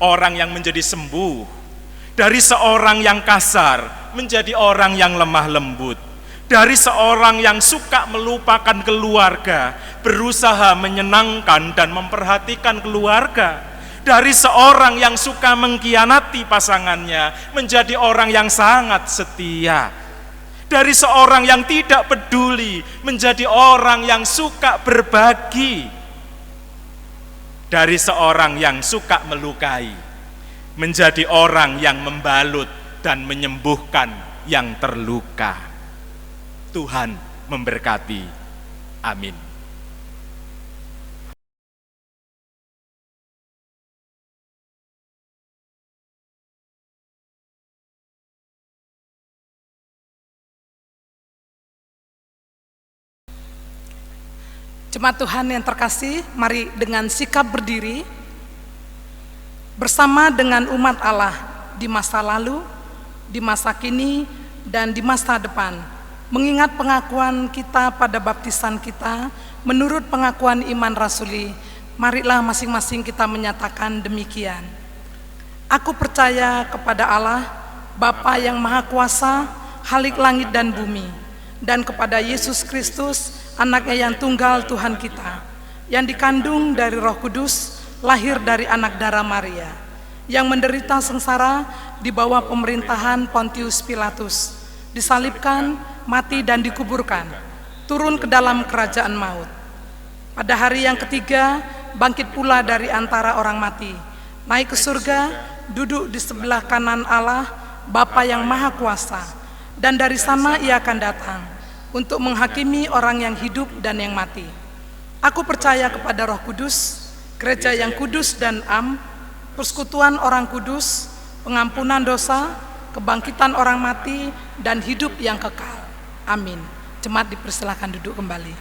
[SPEAKER 3] orang yang menjadi sembuh. Dari seorang yang kasar menjadi orang yang lemah lembut. Dari seorang yang suka melupakan keluarga, berusaha menyenangkan dan memperhatikan keluarga. Dari seorang yang suka mengkhianati pasangannya, menjadi orang yang sangat setia. Dari seorang yang tidak peduli, menjadi orang yang suka berbagi. Dari seorang yang suka melukai, menjadi orang yang membalut dan menyembuhkan yang terluka. Tuhan memberkati. Amin.
[SPEAKER 4] Jemaat Tuhan yang terkasih, mari dengan sikap berdiri bersama dengan umat Allah di masa lalu, di masa kini, dan di masa depan. Mengingat pengakuan kita pada baptisan kita, menurut pengakuan iman rasuli, marilah masing-masing kita menyatakan demikian. Aku percaya kepada Allah, Bapa yang Maha Kuasa, Khalik langit dan bumi, dan kepada Yesus Kristus, Anaknya yang tunggal Tuhan kita, yang dikandung dari Roh Kudus, lahir dari anak darah Maria, yang menderita sengsara di bawah pemerintahan Pontius Pilatus, disalibkan, mati dan dikuburkan, turun ke dalam kerajaan maut. Pada hari yang ketiga, bangkit pula dari antara orang mati, naik ke surga, duduk di sebelah kanan Allah, Bapa yang Maha Kuasa, dan dari sana Ia akan datang untuk menghakimi orang yang hidup dan yang mati. Aku percaya kepada Roh Kudus, gereja yang kudus dan am, persekutuan orang kudus, pengampunan dosa, kebangkitan orang mati, dan hidup yang kekal. Amin. Jemaat dipersilakan duduk kembali.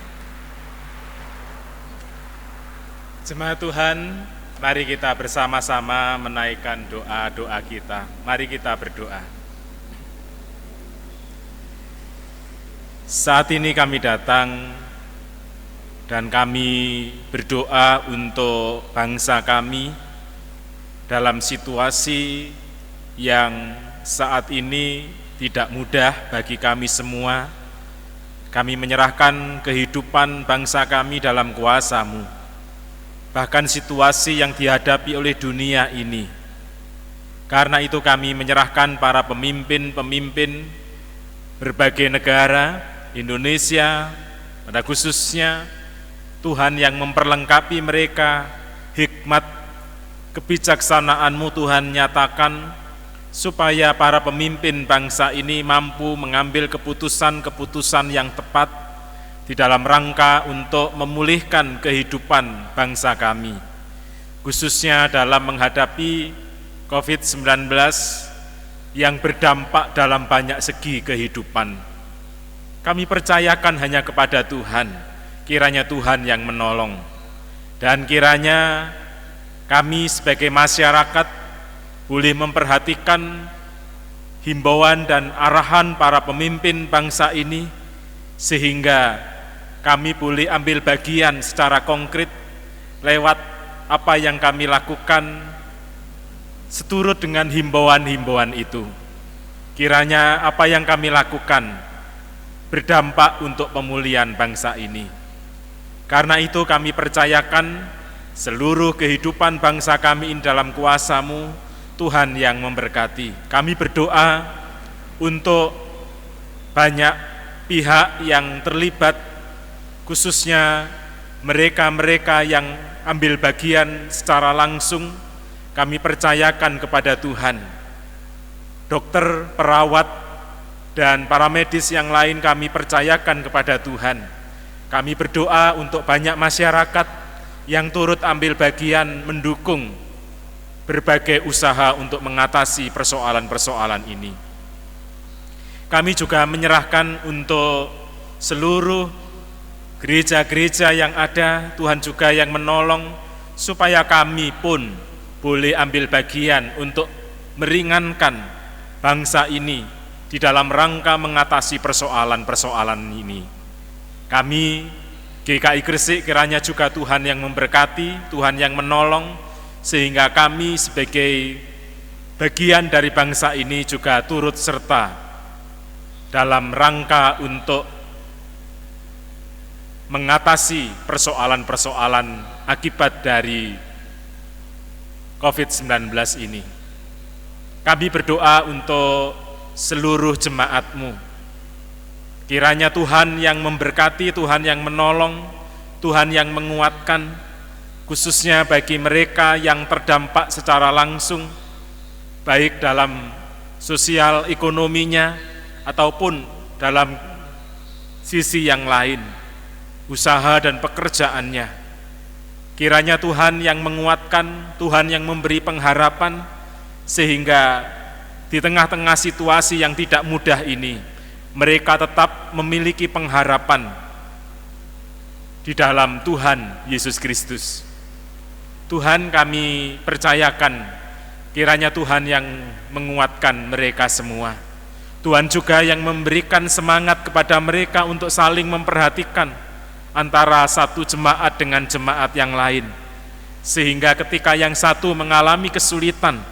[SPEAKER 3] Jemaat Tuhan, mari kita bersama-sama menaikkan doa-doa kita. Mari kita berdoa. Saat ini kami datang dan kami berdoa untuk bangsa kami dalam situasi yang saat ini tidak mudah bagi kami semua. Kami menyerahkan kehidupan bangsa kami dalam kuasa-Mu, bahkan situasi yang dihadapi oleh dunia ini. Karena itu kami menyerahkan para pemimpin-pemimpin berbagai negara, Indonesia pada khususnya, Tuhan yang memperlengkapi mereka, hikmat kebijaksanaan-Mu Tuhan nyatakan, supaya para pemimpin bangsa ini mampu mengambil keputusan-keputusan yang tepat di dalam rangka untuk memulihkan kehidupan bangsa kami, khususnya dalam menghadapi COVID-19 yang berdampak dalam banyak segi kehidupan. Kami percayakan hanya kepada Tuhan, kiranya Tuhan yang menolong, dan kiranya kami sebagai masyarakat boleh memperhatikan himbauan dan arahan para pemimpin bangsa ini, sehingga kami boleh ambil bagian secara konkret lewat apa yang kami lakukan seturut dengan himbauan-himbauan itu. Kiranya apa yang kami lakukan berdampak untuk pemulihan bangsa ini. Karena itu kami percayakan seluruh kehidupan bangsa kami ini dalam kuasa-Mu, Tuhan yang memberkati. Kami berdoa untuk banyak pihak yang terlibat, khususnya mereka-mereka yang ambil bagian secara langsung. Kami percayakan kepada Tuhan. Dokter, perawat, dan para medis yang lain kami percayakan kepada Tuhan. Kami berdoa untuk banyak masyarakat yang turut ambil bagian mendukung berbagai usaha untuk mengatasi persoalan-persoalan ini. Kami juga menyerahkan untuk seluruh gereja-gereja yang ada, Tuhan juga yang menolong, supaya kami pun boleh ambil bagian untuk meringankan bangsa ini di dalam rangka mengatasi persoalan-persoalan ini. Kami, GKI Gresik, kiranya juga Tuhan yang memberkati, Tuhan yang menolong, sehingga kami sebagai bagian dari bangsa ini juga turut serta dalam rangka untuk mengatasi persoalan-persoalan akibat dari COVID-19 ini. Kami berdoa untuk seluruh jemaat-Mu. Kiranya Tuhan yang memberkati, Tuhan yang menolong, Tuhan yang menguatkan, khususnya bagi mereka yang terdampak secara langsung, baik dalam sosial ekonominya ataupun dalam sisi yang lain, usaha dan pekerjaannya. Kiranya Tuhan yang menguatkan, Tuhan yang memberi pengharapan, sehingga di tengah-tengah situasi yang tidak mudah ini, mereka tetap memiliki pengharapan di dalam Tuhan Yesus Kristus. Tuhan, kami percayakan, kiranya Tuhan yang menguatkan mereka semua. Tuhan juga yang memberikan semangat kepada mereka untuk saling memperhatikan antara satu jemaat dengan jemaat yang lain, sehingga ketika yang satu mengalami kesulitan,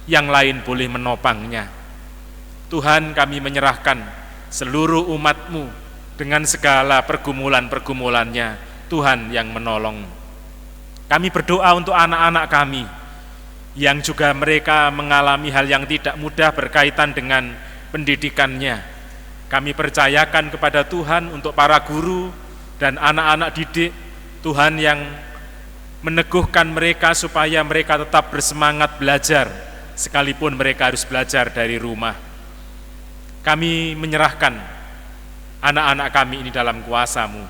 [SPEAKER 3] yang lain boleh menopangnya. Tuhan, kami menyerahkan seluruh umat-Mu dengan segala pergumulan-pergumulannya, Tuhan yang menolong. Kami berdoa untuk anak-anak kami yang juga mereka mengalami hal yang tidak mudah berkaitan dengan pendidikannya. Kami percayakan kepada Tuhan untuk para guru dan anak-anak didik, Tuhan yang meneguhkan mereka supaya mereka tetap bersemangat belajar, sekalipun mereka harus belajar dari rumah. Kami menyerahkan anak-anak kami ini dalam kuasa-Mu.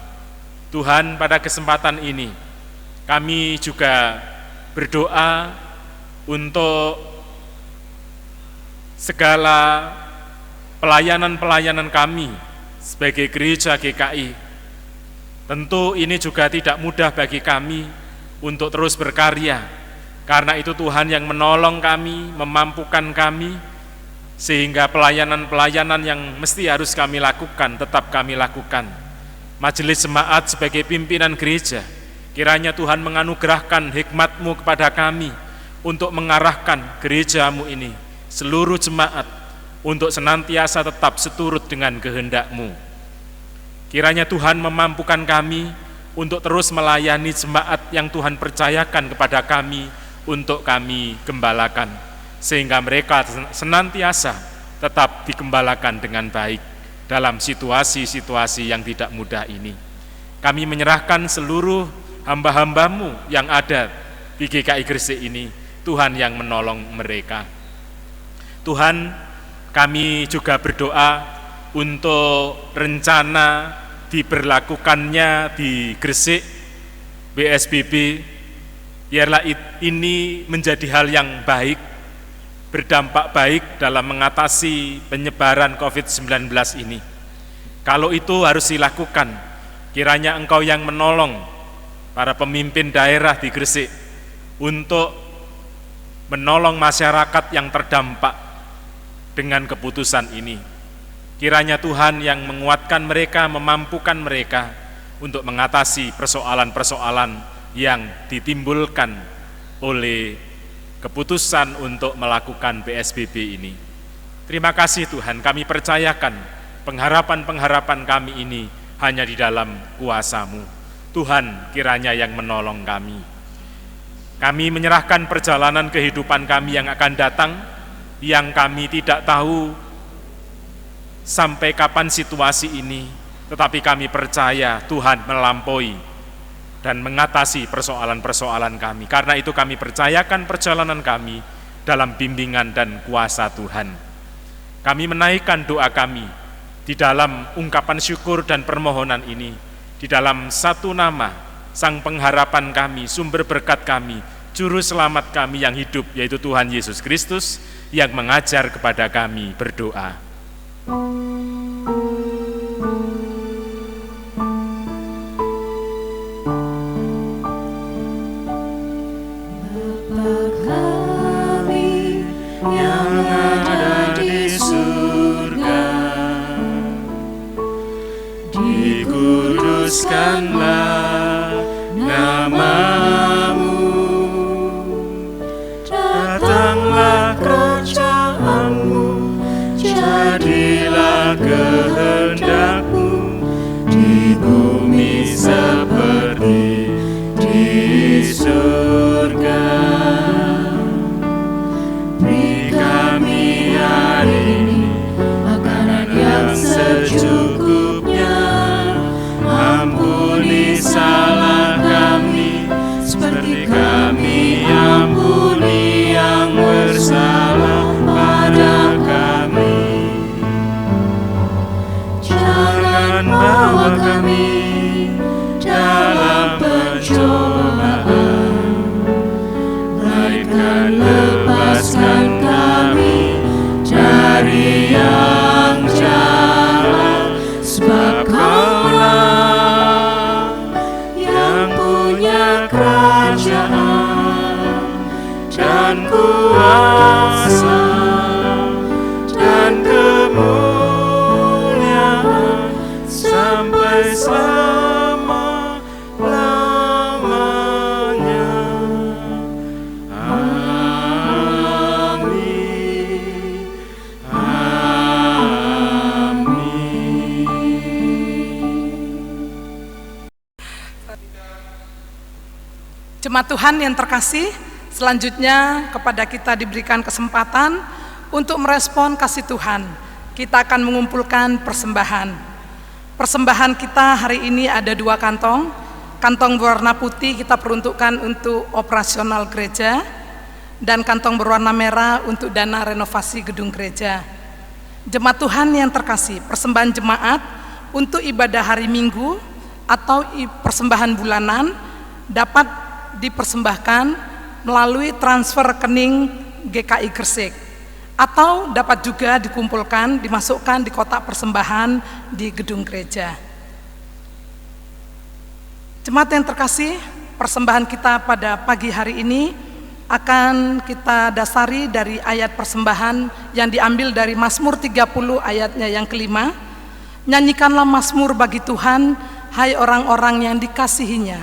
[SPEAKER 3] Tuhan, pada kesempatan ini, kami juga berdoa untuk segala pelayanan-pelayanan kami sebagai gereja GKI. Tentu ini juga tidak mudah bagi kami untuk terus berkarya. Karena itu Tuhan yang menolong kami, memampukan kami, sehingga pelayanan-pelayanan yang mesti harus kami lakukan, tetap kami lakukan. majelis jemaat sebagai pimpinan gereja, kiranya Tuhan menganugerahkan hikmat-Mu kepada kami untuk mengarahkan gereja-Mu ini, seluruh jemaat, untuk senantiasa tetap seturut dengan kehendak-Mu. Kiranya Tuhan memampukan kami untuk terus melayani jemaat yang Tuhan percayakan kepada kami untuk kami gembalakan, sehingga mereka senantiasa tetap digembalakan dengan baik dalam situasi-situasi yang tidak mudah ini. Kami menyerahkan seluruh hamba-hamba-Mu yang ada di GKI Gresik ini, Tuhan yang menolong mereka. Tuhan, kami juga berdoa untuk rencana diberlakukannya di Gresik BSBB, biarlah ini menjadi hal yang baik, berdampak baik dalam mengatasi penyebaran COVID-19 ini. Kalau itu harus dilakukan, kiranya Engkau yang menolong para pemimpin daerah di Gresik untuk menolong masyarakat yang terdampak dengan keputusan ini. Kiranya Tuhan yang menguatkan mereka, memampukan mereka untuk mengatasi persoalan-persoalan yang ditimbulkan oleh keputusan untuk melakukan PSBB ini. Terima kasih Tuhan, kami percayakan pengharapan-pengharapan kami ini hanya di dalam kuasa-Mu. Tuhan kiranya yang menolong kami. Kami menyerahkan perjalanan kehidupan kami yang akan datang, yang kami tidak tahu sampai kapan situasi ini, tetapi kami percaya Tuhan melampaui dan mengatasi persoalan-persoalan kami. Karena itu kami percayakan perjalanan kami dalam bimbingan dan kuasa Tuhan. Kami menaikkan doa kami di dalam ungkapan syukur dan permohonan ini, di dalam satu nama, Sang Pengharapan kami, sumber berkat kami, Juru Selamat kami yang hidup, yaitu Tuhan Yesus Kristus, yang mengajar kepada kami berdoa.
[SPEAKER 2] Dikuduskanlah nama-Mu, datanglah kerajaan-Mu, jadilah kehendak-Mu di bumi seperti di surga. Beri kami hari ini makanan yang secukupnya, ampuni salah kami seperti kami ampuni yang bersalah pada kami. Jangan bawa kami dalam pencobaan, melainkan lepaskan kami dari yang jahat, sebab Kaulah yang punya kerajaan dan kuasa dan kemuliaan sampai selama-lamanya. Amin. Amin.
[SPEAKER 4] Jemaat Tuhan yang terkasih, selanjutnya kepada kita diberikan kesempatan untuk merespon kasih Tuhan. Kita akan mengumpulkan persembahan. Persembahan kita hari ini ada 2 kantong. Kantong berwarna putih kita peruntukkan untuk operasional gereja, dan kantong berwarna merah untuk dana renovasi gedung gereja. Jemaat Tuhan yang terkasih, persembahan jemaat untuk ibadah hari Minggu atau persembahan bulanan dapat dipersembahkan melalui transfer rekening GKI Gresik, atau dapat juga dikumpulkan, dimasukkan di kotak persembahan di gedung gereja. Jemaat yang terkasih, persembahan kita pada pagi hari ini akan kita dasari dari ayat persembahan yang diambil dari Mazmur 30 ayatnya yang kelima. Nyanyikanlah Mazmur bagi Tuhan, hai orang-orang yang dikasihinya,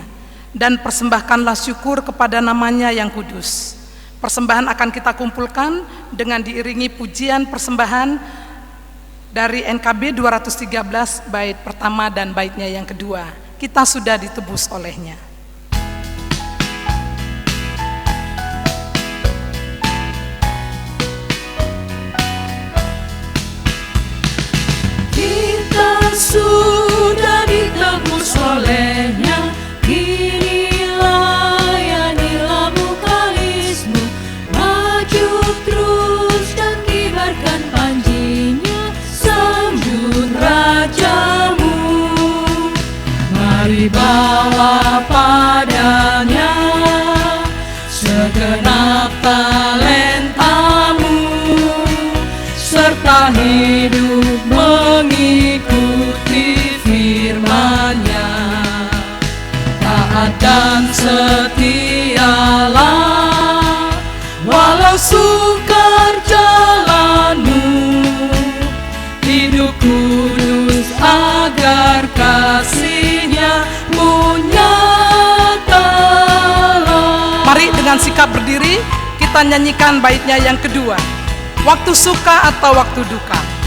[SPEAKER 4] dan persembahkanlah syukur kepada namanya yang kudus. Persembahan akan kita kumpulkan dengan diiringi pujian persembahan dari NKB 213 bait pertama dan baitnya yang kedua. Kita sudah ditebus olehnya.
[SPEAKER 5] Sudah ditebus olehnya, kini layanilah mukalismu, maju terus dan kibarkan panjinya, sambut rajamu. Mari bawa padanya segenap talentamu, serta hidup mengikuti firman-Nya. Taat dan setialah walau sukar jalanmu, hidup kudus agar kasih-Nya menyatalah.
[SPEAKER 4] Mari dengan sikap berdiri kita nyanyikan baitnya yang kedua. Waktu suka atau waktu duka.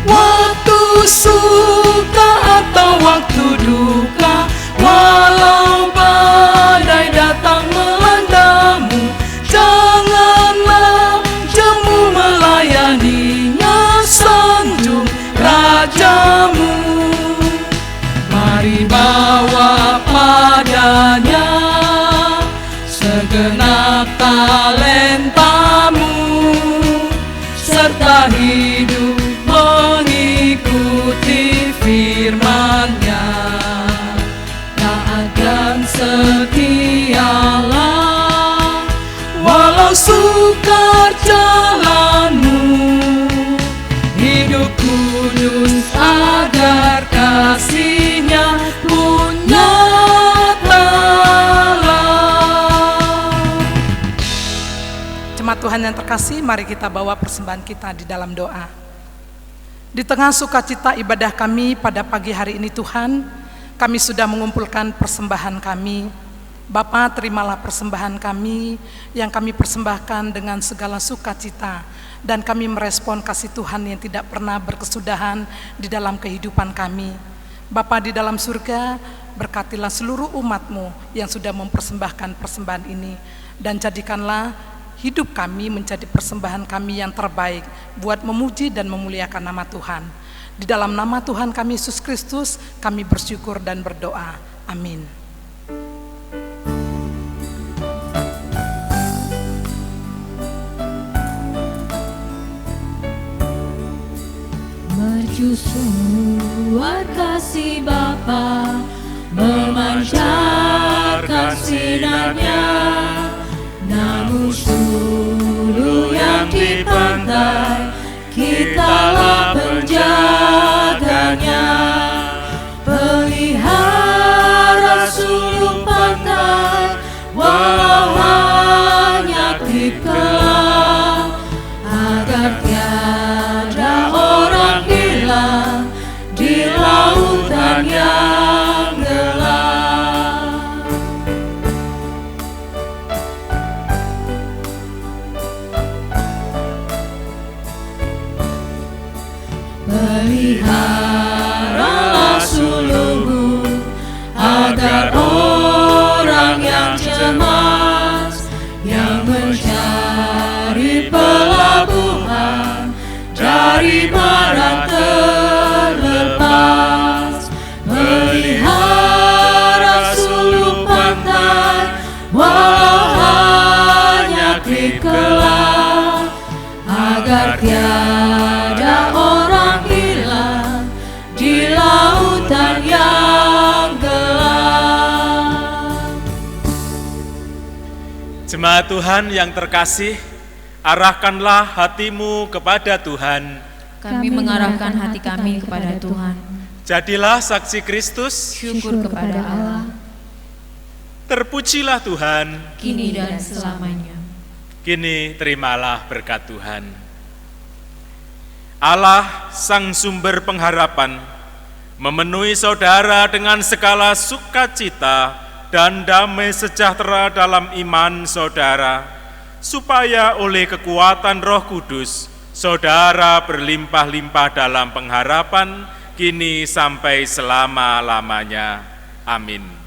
[SPEAKER 5] Waktu suka atau waktu duka, walau badai datang melandamu, janganlah jemu melayaninya, sanjung rajamu. Mari bawa padanya segenap talentamu, serta hidup mengikuti firman-Nya. Taat dan setialah walau sukar jalanmu, hidup kudus agar kasih-Nya pun nyatalah.
[SPEAKER 4] Jemaat Tuhan yang terkasih, mari kita bawa persembahan kita di dalam doa. Di tengah sukacita ibadah kami pada pagi hari ini Tuhan, kami sudah mengumpulkan persembahan kami. Bapa, terimalah persembahan kami yang kami persembahkan dengan segala sukacita, dan kami merespon kasih Tuhan yang tidak pernah berkesudahan di dalam kehidupan kami. Bapa di dalam surga, berkatilah seluruh umat-Mu yang sudah mempersembahkan persembahan ini, dan jadikanlah hidup kami menjadi persembahan kami yang terbaik buat memuji dan memuliakan nama Tuhan. Di dalam nama Tuhan kami Yesus Kristus, kami bersyukur dan berdoa. Amin.
[SPEAKER 5] Mercusuar kasih Bapa, memancarkan sinar-Nya. Namun dulu yang di pantai, kitalah penjaganya. Pelihara sulung pantai, walau hanya kelam, agar tiada orang hilang di lautan yang gelap. Peliharalah sulungmu, agar orang yang cemas, yang mencari pelabuhan dari barang terlepas. Pelihara sulung pantai, walau hanya klip kelam, agar tiada orang hilang di lautan yang gelap.
[SPEAKER 3] Jemaat Tuhan yang terkasih, arahkanlah hatimu kepada Tuhan.
[SPEAKER 6] Kami mengarahkan hati kami kepada Tuhan.
[SPEAKER 3] Jadilah saksi Kristus.
[SPEAKER 6] Syukur kepada Allah.
[SPEAKER 3] Terpujilah Tuhan.
[SPEAKER 6] Kini dan selamanya.
[SPEAKER 3] Kini terimalah berkat Tuhan. Allah, Sang Sumber pengharapan, memenuhi saudara dengan segala sukacita dan damai sejahtera dalam iman saudara, supaya oleh kekuatan Roh Kudus, saudara berlimpah-limpah dalam pengharapan, kini sampai selama-lamanya. Amin.